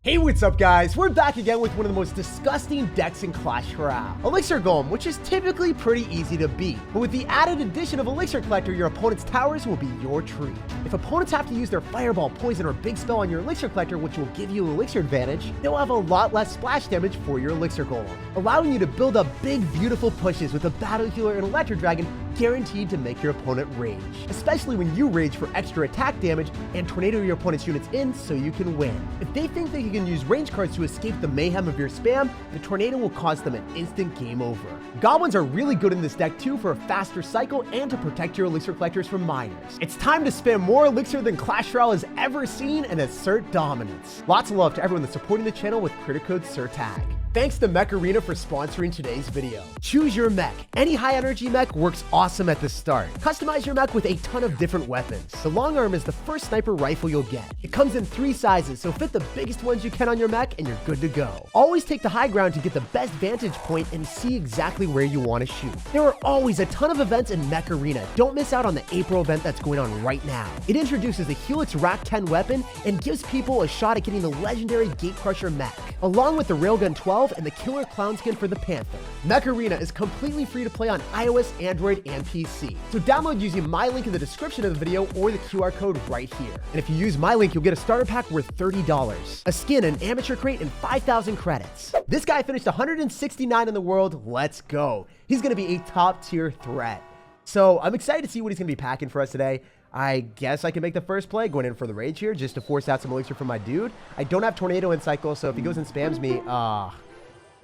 Hey, what's up guys? We're back again with one of the most disgusting decks in Clash Royale. ELIXIR GOLEM, which is typically pretty easy to beat. But with the added addition of ELIXIR Collector, your opponent's towers will be your treat. If opponents have to use their Fireball, Poison, or Big Spell on your ELIXIR Collector, which will give you ELIXIR advantage, they'll have a lot less splash damage for your ELIXIR GOLEM, allowing you to build up big, beautiful pushes with a Battle Healer and Electro Dragon guaranteed to make your opponent rage. Especially when you rage for extra attack damage and tornado your opponent's units in so you can win. If they think that you can use range cards to escape the mayhem of your spam, the tornado will cause them an instant game over. Goblins are really good in this deck too for a faster cycle and to protect your ELIXIR collectors from miners. It's time to spam more ELIXIR than Clash Royale has ever seen and assert dominance. Lots of love to everyone that's supporting the channel with credit code SirTag. Thanks to Mech Arena for sponsoring today's video. Choose your mech. Any high energy mech works awesome at the start. Customize your mech with a ton of different weapons. The long arm is the first sniper rifle you'll get. It comes in 3 sizes, so fit the biggest ones you can on your mech and you're good to go. Always take the high ground to get the best vantage point and see exactly where you want to shoot. There are always a ton of events in Mech Arena. Don't miss out on the April event that's going on right now. It introduces the Helix Rack 10 weapon and gives people a shot at getting the legendary Gatecrusher mech, along with the Railgun 12 and the Killer Clown skin for the Panther. Mech Arena is completely free to play on iOS, Android, and PC. So download using my link in the description of the video or the QR code right here. And if you use my link, you'll get a starter pack worth $30, a skin, an amateur crate, and 5,000 credits. This guy finished 169 in the world. Let's go. He's going to be a top tier threat. So I'm excited to see what he's going to be packing for us today. I guess I can make the first play going in for the rage here just to force out some elixir from my dude. I don't have tornado in cycle, so if he goes and spams me,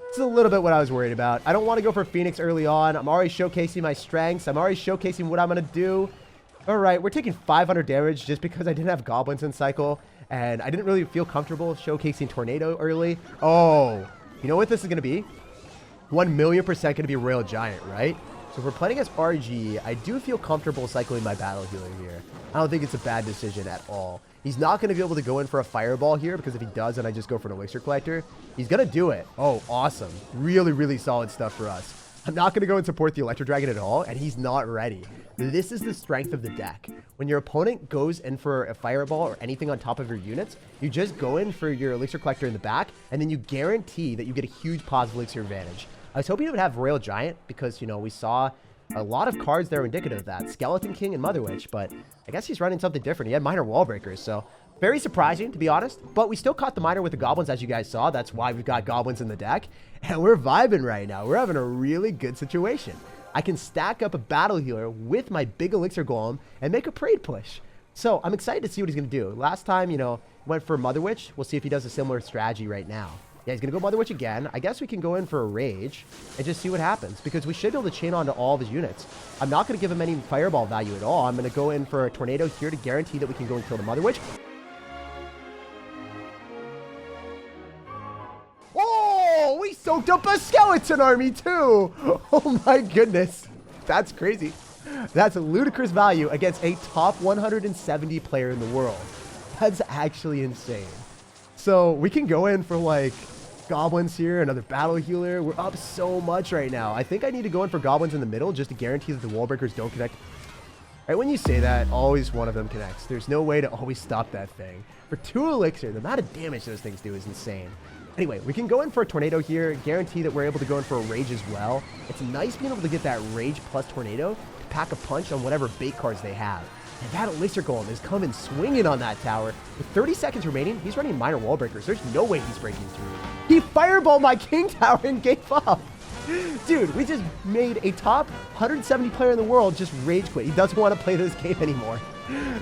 it's a little bit what I was worried about. I don't want to go for Phoenix early on. I'm already showcasing my strengths. I'm already showcasing what I'm going to do. All right, we're taking 500 damage just because I didn't have goblins in cycle, and I didn't really feel comfortable showcasing tornado early. Oh, you know what this is going to be? 1,000,000% going to be Royal Giant, right? So if we're playing as RG, I do feel comfortable cycling my Battle Healer here. I don't think it's a bad decision at all. He's not going to be able to go in for a Fireball here because if he does and I just go for an ELIXIR Collector, he's going to do it. Oh, awesome. Really, really solid stuff for us. I'm not going to go and support the Electro Dragon at all, and he's not ready. This is the strength of the deck. When your opponent goes in for a Fireball or anything on top of your units, you just go in for your ELIXIR Collector in the back, and then you guarantee that you get a huge positive ELIXIR advantage. I was hoping it would have Royal Giant because, you know, we saw a lot of cards that are indicative of that. Skeleton King and Mother Witch, but I guess he's running something different. He had Minor Wall Breakers, so very surprising, to be honest. But we still caught the Minor with the Goblins, as you guys saw. That's why we've got Goblins in the deck. And we're vibing right now. We're having a really good situation. I can stack up a Battle Healer with my big ELIXIR Golem and make a Parade push. So I'm excited to see what he's going to do. Last time, you know, went for Mother Witch. We'll see if he does a similar strategy right now. Yeah, he's going to go Mother Witch again. I guess we can go in for a Rage and just see what happens because we should be able to chain onto all of his units. I'm not going to give him any Fireball value at all. I'm going to go in for a Tornado here to guarantee that we can go and kill the Mother Witch. Oh, we soaked up a skeleton army too. Oh my goodness. That's crazy. That's a ludicrous value against a top 170 player in the world. That's actually insane. So we can go in for like Goblins here, another Battle Healer. We're up so much right now. I think I need to go in for Goblins in the middle just to guarantee that the Wall Breakers don't connect. Right when you say that, always one of them connects. There's no way to always stop that thing. For 2 elixir, the amount of damage those things do is insane. Anyway, we can go in for a Tornado here, guarantee that we're able to go in for a Rage as well. It's nice being able to get that Rage plus Tornado to pack a punch on whatever bait cards they have. And that ELIXIR Golem is coming swinging on that tower. With 30 seconds remaining, he's running Minor Wall Breakers. There's no way he's breaking through. He Fireballed my King Tower and gave up. Dude, we just made a top 170 player in the world just rage quit. He doesn't want to play this game anymore.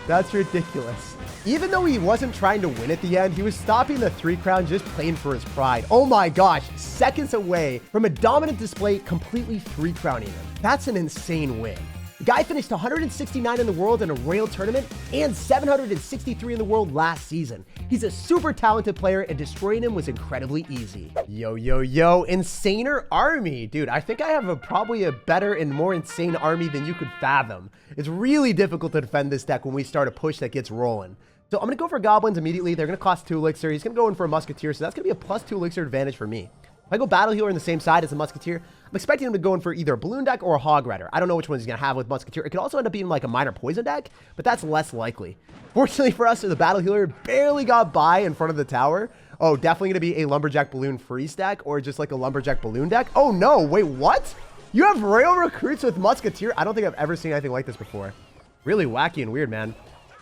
That's ridiculous. Even though he wasn't trying to win at the end, he was stopping the 3 crown just playing for his pride. Oh my gosh, seconds away from a dominant display completely 3 crowning him. That's an insane win. The guy finished 169 in the world in a Royale tournament and 763 in the world last season. He's a super talented player and destroying him was incredibly easy. Yo, yo, yo, insaner army. Dude, I think I have probably a better and more insane army than you could fathom. It's really difficult to defend this deck when we start a push that gets rolling. So I'm going to go for Goblins immediately. They're going to cost 2 elixir. He's going to go in for a Musketeer, so that's going to be a +2 elixir advantage for me. If I go Battle Healer on the same side as a Musketeer, I'm expecting him to go in for either a Balloon deck or a Hog Rider. I don't know which one he's going to have with Musketeer. It could also end up being like a minor Poison deck, but that's less likely. Fortunately for us, the Battle Healer barely got by in front of the tower. Oh, definitely going to be a lumberjack balloon freeze deck or just like a lumberjack balloon deck. Oh no, wait, what? You have royal recruits with Musketeer? I don't think I've ever seen anything like this before. Really wacky and weird, man.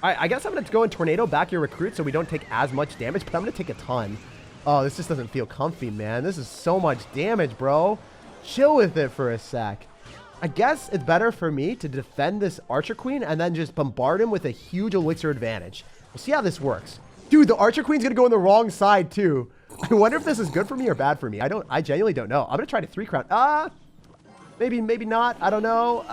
All right, I guess I'm going to go in tornado, back your recruit so we don't take as much damage, but I'm going to take a ton. Oh, this just doesn't feel comfy, man. This is so much damage, bro. Chill with it for a sec. I guess it's better for me to defend this Archer Queen and then just bombard him with a huge elixir advantage. We'll see how this works. Dude, the Archer Queen's going to go on the wrong side, too. I wonder if this is good for me or bad for me. I genuinely don't know. I'm going to try to 3-crown. Maybe not. I don't know.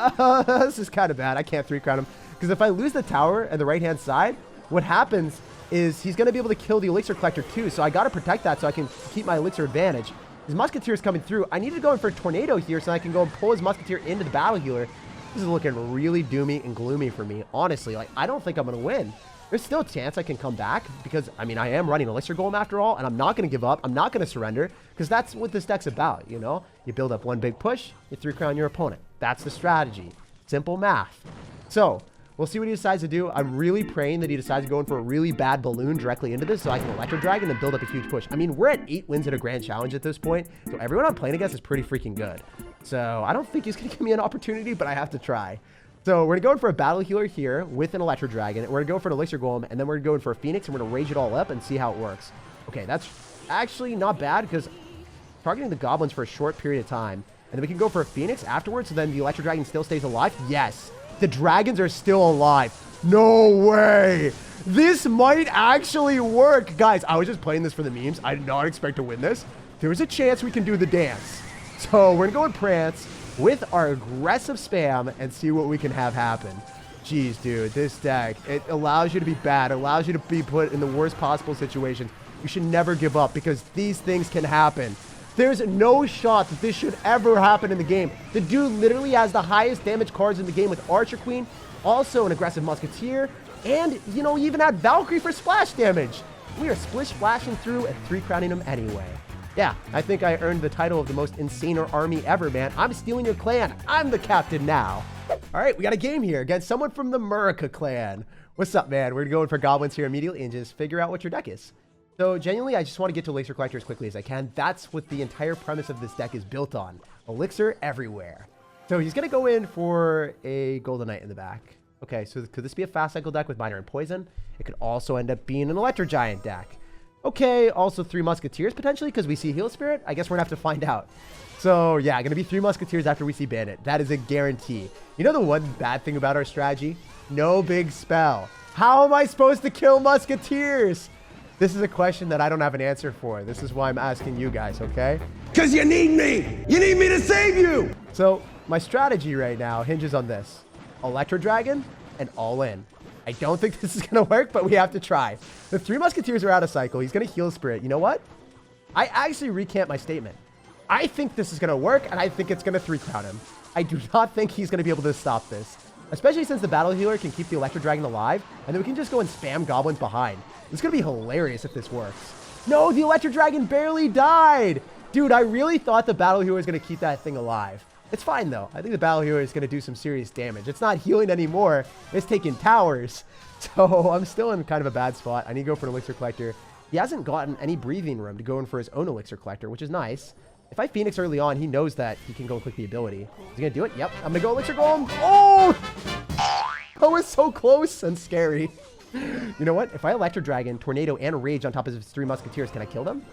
This is kind of bad. I can't 3-crown him. Because if I lose the tower and the right-hand side, what happens is he's going to be able to kill the Elixir Collector too. So I got to protect that so I can keep my Elixir advantage. His Musketeer is coming through. I need to go in for a Tornado here so I can go and pull his Musketeer into the Battle Healer. This is looking really doomy and gloomy for me. Honestly, like, I don't think I'm going to win. There's still a chance I can come back because, I mean, I am running Elixir Golem after all, and I'm not going to give up. I'm not going to surrender because that's what this deck's about, you know? You build up one big push, you 3-crown your opponent. That's the strategy. Simple math. So, we'll see what he decides to do. I'm really praying that he decides to go in for a really bad balloon directly into this so I can Electro Dragon and build up a huge push. I mean, we're at 8 wins at a Grand Challenge at this point, so everyone I'm playing against is pretty freaking good. So, I don't think he's going to give me an opportunity, but I have to try. So we're going to go in for a Battle Healer here with an Electro Dragon. We're going to go for an Elixir Golem, and then we're going to go in for a Phoenix, and we're going to rage it all up and see how it works. Okay, that's actually not bad because targeting the Goblins for a short period of time. And then we can go for a Phoenix afterwards, so then the Electro Dragon still stays alive. Yes, the Dragons are still alive. No way. This might actually work. Guys, I was just playing this for the memes. I did not expect to win this. There was a chance we can do the dance. So we're going to go in Prance with our aggressive spam and see what we can have happen. Jeez, dude, this deck, it allows you to be bad. It allows you to be put in the worst possible situation. You should never give up because these things can happen. There's no shot that this should ever happen in the game. The dude literally has the highest damage cards in the game with Archer Queen, also an aggressive Musketeer, and, you know, even had Valkyrie for splash damage. We are splish splashing through and 3-crowning him anyway. Yeah, I think I earned the title of the most insaner army ever, man. I'm stealing your clan. I'm the captain now. All right, we got a game here against someone from the Murica clan. What's up, man? We're going for goblins here immediately and just figure out what your deck is. So genuinely, I just want to get to Elixir Collector as quickly as I can. That's what the entire premise of this deck is built on. Elixir everywhere. So he's going to go in for a Golden Knight in the back. Okay, so could this be a fast cycle deck with Miner and Poison? It could also end up being an Electro Giant deck. Okay, also 3 Musketeers potentially because we see Heal Spirit. I guess we're going to have to find out. So yeah, going to be 3 Musketeers after we see Bandit. That is a guarantee. You know the one bad thing about our strategy? No big spell. How am I supposed to kill Musketeers? This is a question that I don't have an answer for. This is why I'm asking you guys, okay? Because you need me! You need me to save you! So my strategy right now hinges on this. Electro Dragon and all in. I don't think this is going to work, but we have to try. The 3 Musketeers are out of cycle. He's going to Heal Spirit. You know what? I actually recant my statement. I think this is going to work, and I think it's going to 3-crown him. I do not think he's going to be able to stop this, especially since the Battle Healer can keep the Electro Dragon alive, and then we can just go and spam Goblins behind. It's going to be hilarious if this works. No, the Electro Dragon barely died. Dude, I really thought the Battle Healer was going to keep that thing alive. It's fine, though. I think the Battle Healer is going to do some serious damage. It's not healing anymore. It's taking towers. So I'm still in kind of a bad spot. I need to go for an Elixir Collector. He hasn't gotten any breathing room to go in for his own Elixir Collector, which is nice. If I Phoenix early on, he knows that he can go and click the ability. Is he going to do it? Yep. I'm going to go Elixir Golem. Oh! That was so close and scary. You know what? If I Electro Dragon, Tornado, and Rage on top of his 3 Musketeers, can I kill them?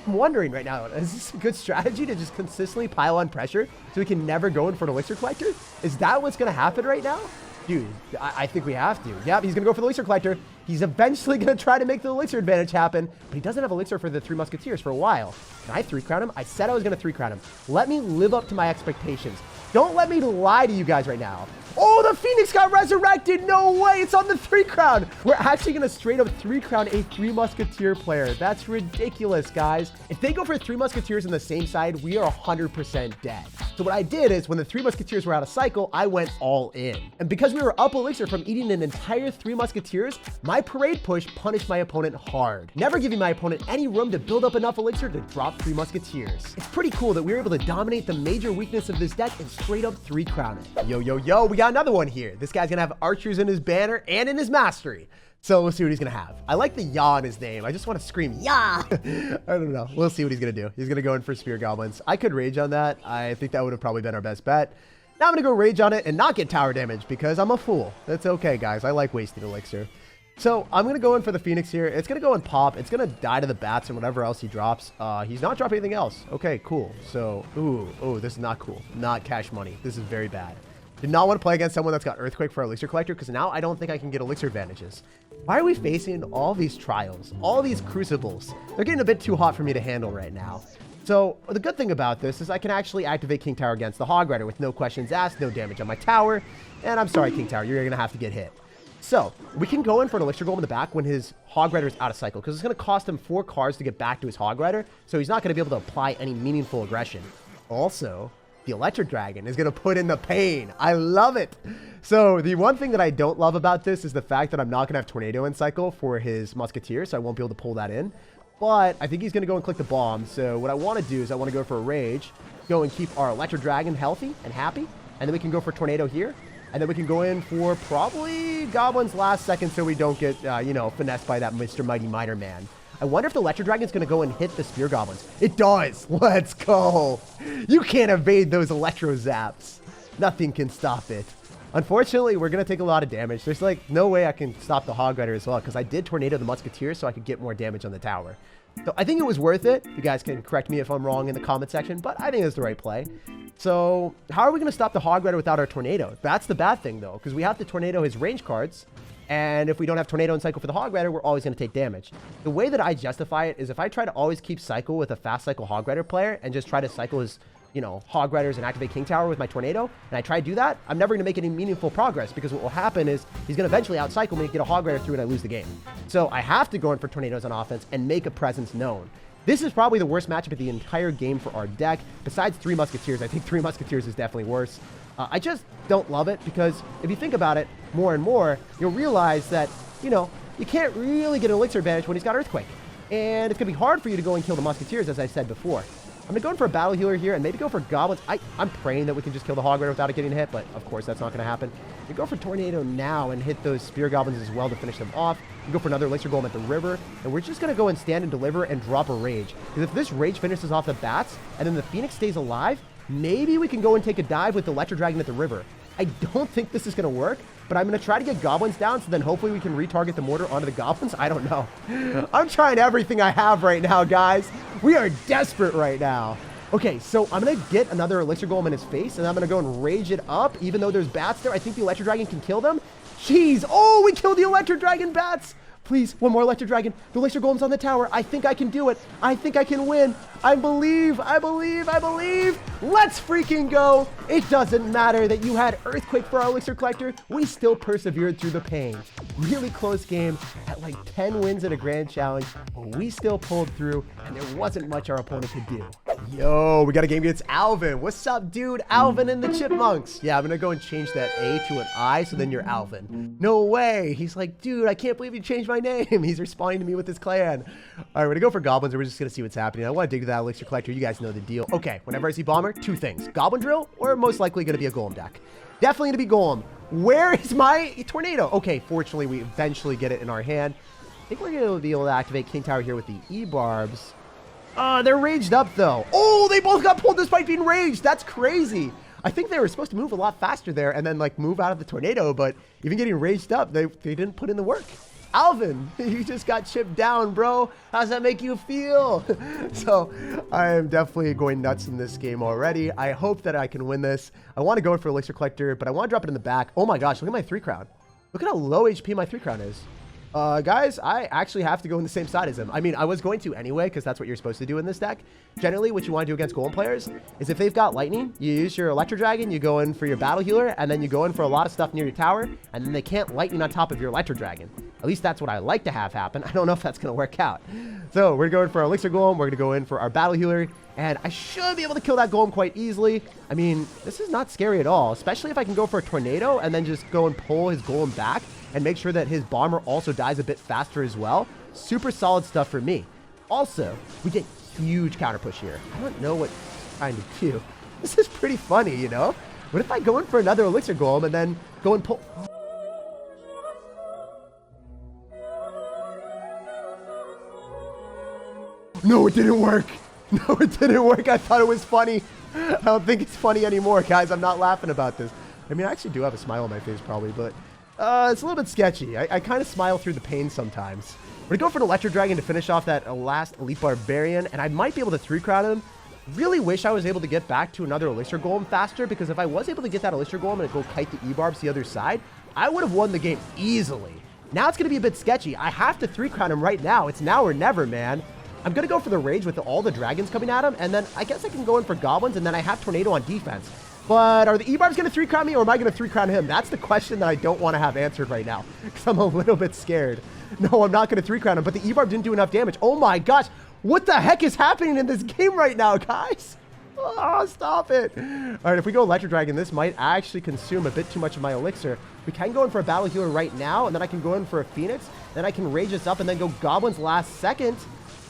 I'm wondering right now, is this a good strategy to just consistently pile on pressure so we can never go in for an Elixir Collector? Is that what's going to happen right now? Dude, I think we have to. Yep, he's going to go for the Elixir Collector. He's eventually going to try to make the Elixir advantage happen, but he doesn't have Elixir for the 3 Musketeers for a while. Can I 3-crown him? I said I was going to 3-crown him. Let me live up to my expectations. Don't let me lie to you guys right now. Oh, the Phoenix got resurrected. No way. It's on the 3-crown. We're actually going to straight up 3-crown a 3 Musketeer player. That's ridiculous, guys. If they go for 3 Musketeers on the same side, we are 100% dead. So what I did is when the 3 Musketeers were out of cycle, I went all in. And because we were up Elixir from eating an entire 3 Musketeers, my parade push punished my opponent hard, never giving my opponent any room to build up enough Elixir to drop 3 Musketeers. It's pretty cool that we were able to dominate the major weakness of this deck and straight up 3-crown it. Yo, yo, yo, we got another one here. This guy's gonna have archers in his banner and in his mastery. So we'll see what he's going to have. I like the yaw in his name. I just want to scream, yaw. I don't know. We'll see what he's going to do. He's going to go in for spear goblins. I could rage on that. I think that would have probably been our best bet. Now I'm going to go rage on it and not get tower damage because I'm a fool. That's okay, guys. I like wasting elixir. So I'm going to go in for the Phoenix here. It's going to go and pop. It's going to die to the bats and whatever else he drops. He's not dropping anything else. Okay, cool. So, ooh, this is not cool. Not cash money. This is very bad. Did not want to play against someone that's got Earthquake for our Elixir Collector because now I don't think I can get Elixir advantages. Why are we facing all these trials, all these crucibles? They're getting a bit too hot for me to handle right now. So the good thing about this is I can actually activate King Tower against the Hog Rider with no questions asked, no damage on my tower. And I'm sorry, King Tower, you're going to have to get hit. So we can go in for an Elixir Golem in the back when his Hog Rider is out of cycle because it's going to cost him 4 cards to get back to his Hog Rider. So he's not going to be able to apply any meaningful aggression. Also, the Electro Dragon is going to put in the pain. I love it. So the one thing that I don't love about this is the fact that I'm not going to have Tornado in cycle for his Musketeer, so I won't be able to pull that in. But I think he's going to go and click the bomb. So what I want to do is I want to go for a Rage, go and keep our Electro Dragon healthy and happy, and then we can go for Tornado here. And then we can go in for probably Goblins last second so we don't get, finessed by that Mr. Mighty Miter Man. I wonder if the Electro Dragon is going to go and hit the Spear Goblins. It does. Let's go. You can't evade those Electro Zaps. Nothing can stop it. Unfortunately, we're going to take a lot of damage. There's like no way I can stop the Hog Rider as well because I did Tornado the Musketeer so I could get more damage on the tower. So I think it was worth it. You guys can correct me if I'm wrong in the comment section, but I think it's the right play. So how are we going to stop the Hog Rider without our Tornado? That's the bad thing though, because we have to Tornado his range cards. And if we don't have Tornado in cycle for the Hog Rider, we're always going to take damage. The way that I justify it is if I try to always keep cycle with a fast cycle Hog Rider player and just try to cycle his, Hog Riders and activate King Tower with my Tornado, and I try to do that, I'm never going to make any meaningful progress because what will happen is he's going to eventually outcycle me, get a Hog Rider through, and I lose the game. So I have to go in for Tornadoes on offense and make a presence known. This is probably the worst matchup of the entire game for our deck. Besides 3 Musketeers, I think 3 Musketeers is definitely worse. I just don't love it because if you think about it more and more, you'll realize that, you can't really get an Elixir advantage when he's got Earthquake. And it's going to be hard for you to go and kill the Musketeers, as I said before. I'm going to go in for a Battle Healer here and maybe go for Goblins. I'm praying that we can just kill the Hog Rider without it getting hit, but of course that's not going to happen. You go for Tornado now and hit those Spear Goblins as well to finish them off. You go for another Elixir Golem at the river, and we're just going to go and stand and deliver and drop a Rage. Because if this Rage finishes off the bats and then the Phoenix stays alive, maybe we can go and take a dive with the Electro Dragon at the river. I don't think this is going to work, but I'm going to try to get Goblins down so then hopefully we can retarget the mortar onto the Goblins. I don't know. I'm trying everything I have right now, guys. We are desperate right now. Okay, so I'm going to get another Elixir Golem in his face, and I'm going to go and rage it up, even though there's bats there. I think the Electro Dragon can kill them. Jeez. Oh, we killed the Electro Dragon bats. Please, one more Electro Dragon. The Elixir Golem's on the tower. I think I can do it. I think I can win. I believe. Let's freaking go. It doesn't matter that you had Earthquake for our Elixir Collector. We still persevered through the pain. Really close game at like 10 wins at a grand challenge, but we still pulled through, and there wasn't much our opponent could do. Yo, we got a game against Alvin. What's up, dude? Alvin and the Chipmunks. Yeah, I'm going to go and change that A to an I, so then you're Alvin. No way. He's like, dude, I can't believe you changed my name. He's responding to me with his clan. All right, we're going to go for Goblins, and we're just going to see what's happening. I want to dig to that Elixir Collector. You guys know the deal. Okay, whenever I see Bomber, 2 things. Goblin Drill, or most likely going to be a Golem deck. Definitely going to be Golem. Where is my Tornado? Okay, fortunately, we eventually get it in our hand. I think we're going to be able to activate King Tower here with the E-Barbs. They're raged up, though. Oh, they both got pulled despite being raged. That's crazy. I think they were supposed to move a lot faster there and then, like, move out of the Tornado, but even getting raged up, they didn't put in the work. Alvin, you just got chipped down, bro. How does that make you feel? So I am definitely going nuts in this game already. I hope that I can win this. I want to go for Elixir Collector, but I want to drop it in the back. Oh, my gosh. Look at my 3 crown. Look at how low HP my 3 crown is. Guys, I actually have to go in the same side as him. I mean, I was going to anyway, because that's what you're supposed to do in this deck. Generally, what you want to do against Golem players is if they've got Lightning, you use your Electro Dragon, you go in for your Battle Healer, and then you go in for a lot of stuff near your tower, and then they can't Lightning on top of your Electro Dragon. At least that's what I like to have happen. I don't know if that's going to work out. So we're going for our Elixir Golem, we're going to go in for our Battle Healer, and I should be able to kill that Golem quite easily. I mean, this is not scary at all, especially if I can go for a Tornado and then just go and pull his Golem back and make sure that his Bomber also dies a bit faster as well. Super solid stuff for me. Also, we get huge counter push here. I don't know what I'm trying to do. This is pretty funny, you know? What if I go in for another Elixir Golem and then go and pull... No, it didn't work. No, it didn't work. I thought it was funny. I don't think it's funny anymore, guys. I'm not laughing about this. I mean, I actually do have a smile on my face probably, but it's a little bit sketchy. I kind of smile through the pain sometimes. We're going to go for an Electro Dragon to finish off that last Elite Barbarian, and I might be able to 3-crown him. Really wish I was able to get back to another Elixir Golem faster, because if I was able to get that Elixir Golem and go kite the E-Barbs the other side, I would have won the game easily. Now it's going to be a bit sketchy. I have to 3-crown him right now. It's now or never, man. I'm going to go for the Rage with all the dragons coming at him, and then I guess I can go in for goblins, and then I have Tornado on defense. But are the E-Barbs going to 3-crown me, or am I going to 3-crown him? That's the question that I don't want to have answered right now, because I'm a little bit scared. No, I'm not going to 3-crown him, but the E-Barb didn't do enough damage. Oh my gosh, what the heck is happening in this game right now, guys? Oh, stop it. All right, if we go Electro Dragon, this might actually consume a bit too much of my elixir. We can go in for a Battle Healer right now, and then I can go in for a Phoenix. Then I can rage this up and then go Goblins last second.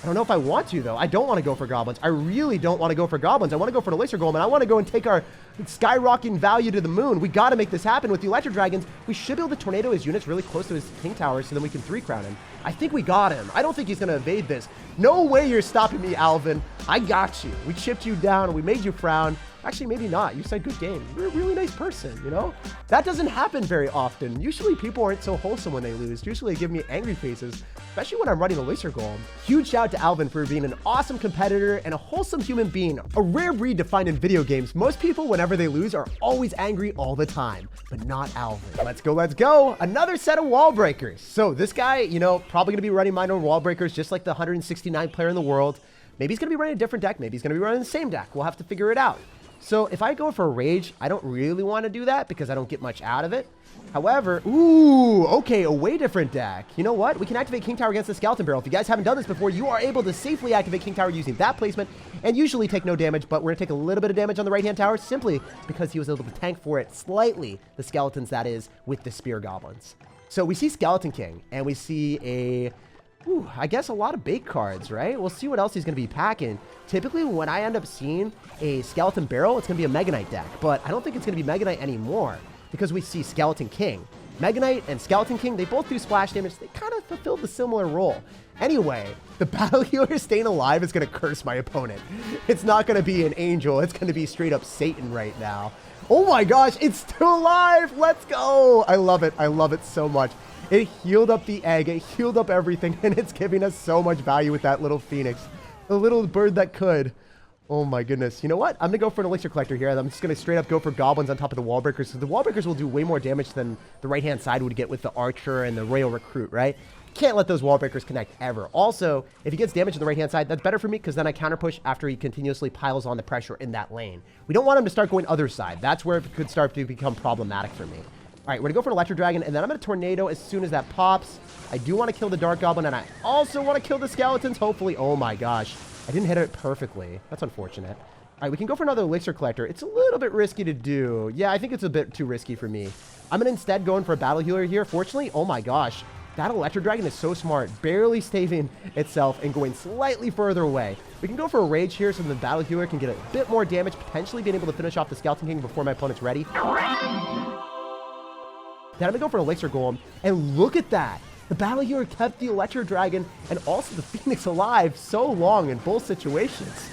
I don't know if I want to, though. I don't want to go for Goblins. I really don't want to go for Goblins. I want to go for an Elixir Golem, and I want to go and take our skyrocketing value to the moon. We got to make this happen. With the Electro Dragons, we should be able to tornado his units really close to his King Tower, so then we can 3-crown him. I think we got him. I don't think he's going to evade this. No way you're stopping me, Alvin. I got you. We chipped you down. We made you frown. Actually, maybe not. You said good game. You're a really nice person, you know? That doesn't happen very often. Usually people aren't so wholesome when they lose. Usually they give me angry faces, especially when I'm running Elixir Golem. Huge shout out to Alvin for being an awesome competitor and a wholesome human being. A rare breed to find in video games. Most people, whenever they lose, are always angry all the time, but not Alvin. Let's go, let's go. Another set of wall breakers. So this guy, you know, probably gonna be running minor wall breakers just like the 169th player in the world. Maybe he's gonna be running a different deck. Maybe he's gonna be running the same deck. We'll have to figure it out. So if I go for a Rage, I don't really want to do that because I don't get much out of it. However, ooh, okay, a way different deck. You know what? We can activate King Tower against the Skeleton Barrel. If you guys haven't done this before, you are able to safely activate King Tower using that placement and usually take no damage, but we're going to take a little bit of damage on the right-hand tower simply because he was able to tank for it slightly, the skeletons that is, with the Spear Goblins. So we see Skeleton King, and we see a... Ooh, I guess a lot of bait cards, right? We'll see what else he's going to be packing. Typically, when I end up seeing a Skeleton Barrel, it's going to be a Mega Knight deck. But I don't think it's going to be Mega Knight anymore because we see Skeleton King. Mega Knight and Skeleton King, they both do splash damage. They kind of fulfilled the similar role. Anyway, the Battle Healer staying alive is going to curse my opponent. It's not going to be an angel. It's going to be straight up Satan right now. Oh my gosh, it's still alive. Let's go. I love it. I love it so much. It healed up the egg, it healed up everything, and it's giving us so much value with that little Phoenix. The little bird that could. Oh my goodness. You know what? I'm going to go for an Elixir Collector here. I'm just going to straight up go for Goblins on top of the Wall Breakers. So the Wall Breakers will do way more damage than the right-hand side would get with the Archer and the Royal Recruit, right? Can't let those Wall Breakers connect ever. Also, if he gets damage on the right-hand side, that's better for me because then I counter push after he continuously piles on the pressure in that lane. We don't want him to start going other side. That's where it could start to become problematic for me. All right, we're going to go for an Electro Dragon, and then I'm going to Tornado as soon as that pops. I do want to kill the Dark Goblin, and I also want to kill the Skeletons, hopefully. Oh my gosh. I didn't hit it perfectly. That's unfortunate. All right, we can go for another Elixir Collector. It's a little bit risky to do. Yeah, I think it's a bit too risky for me. I'm going to instead go in for a Battle Healer here. Fortunately, oh my gosh. That Electro Dragon is so smart, barely saving itself and going slightly further away. We can go for a Rage here so the Battle Healer can get a bit more damage, potentially being able to finish off the Skeleton King before my opponent's ready. Then I'm going to go for an Elixir Golem, and look at that. The Battle Healer kept the Electro Dragon and also the Phoenix alive so long in both situations.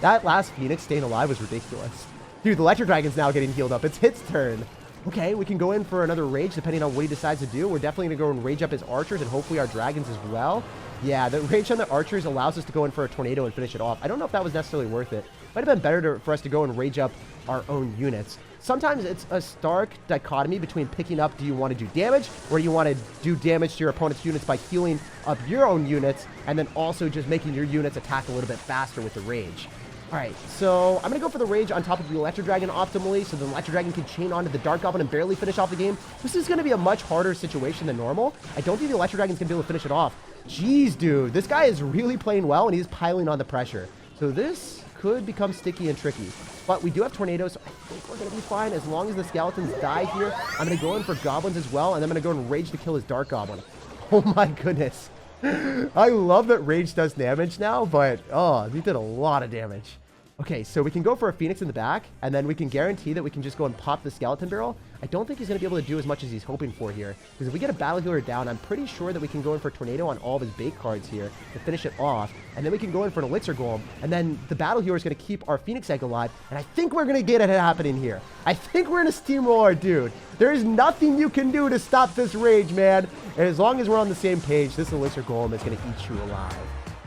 That last Phoenix staying alive was ridiculous. Dude, the Electro Dragon's now getting healed up. It's his turn. Okay, we can go in for another Rage depending on what he decides to do. We're definitely going to go and Rage up his Archers and hopefully our Dragons as well. Yeah, the Rage on the Archers allows us to go in for a Tornado and finish it off. I don't know if that was necessarily worth it. Might have been better for us to go and Rage up our own units. Sometimes it's a stark dichotomy between picking up, do you want to do damage, or do you want to do damage to your opponent's units by healing up your own units, and then also just making your units attack a little bit faster with the Rage. All right, so I'm going to go for the Rage on top of the Electro Dragon optimally, so the Electro Dragon can chain onto the Dark Goblin and barely finish off the game. This is going to be a much harder situation than normal. I don't think the Electro Dragon's going to be able to finish it off. Jeez, dude, this guy is really playing well, and he's piling on the pressure. So this could become sticky and tricky. But we do have Tornadoes, so I think we're going to be fine as long as the Skeletons die here. I'm going to go in for Goblins as well, and I'm going to go and Rage to kill his Dark Goblin. Oh my goodness. I love that Rage does damage now, but oh, he did a lot of damage. Okay, so we can go for a Phoenix in the back, and then we can guarantee that we can just go and pop the Skeleton Barrel. I don't think he's going to be able to do as much as he's hoping for here, because if we get a battle healer down, I'm pretty sure that we can go in for Tornado on all of his bait cards here to finish it off, and then we can go in for an Elixir Golem, and then the battle healer is going to keep our Phoenix Egg alive, and I think we're going to get it happening here. I think we're going to steamroll our dude. There is nothing you can do to stop this rage, man. And as long as we're on the same page, this Elixir Golem is going to eat you alive.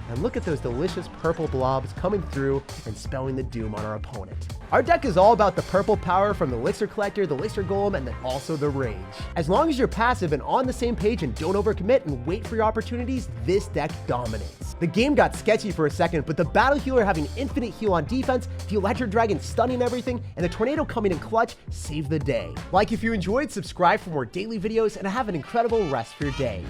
And look at those delicious purple blobs coming through and spelling the doom on our opponent. Our deck is all about the purple power from the Elixir Collector, the Elixir Golem, and then also the Rage. As long as you're passive and on the same page and don't overcommit and wait for your opportunities, this deck dominates. The game got sketchy for a second, but the Battle Healer having infinite heal on defense, the Electro Dragon stunning everything, and the Tornado coming in clutch saved the day. Like if you enjoyed, subscribe for more daily videos, and have an incredible rest of your day.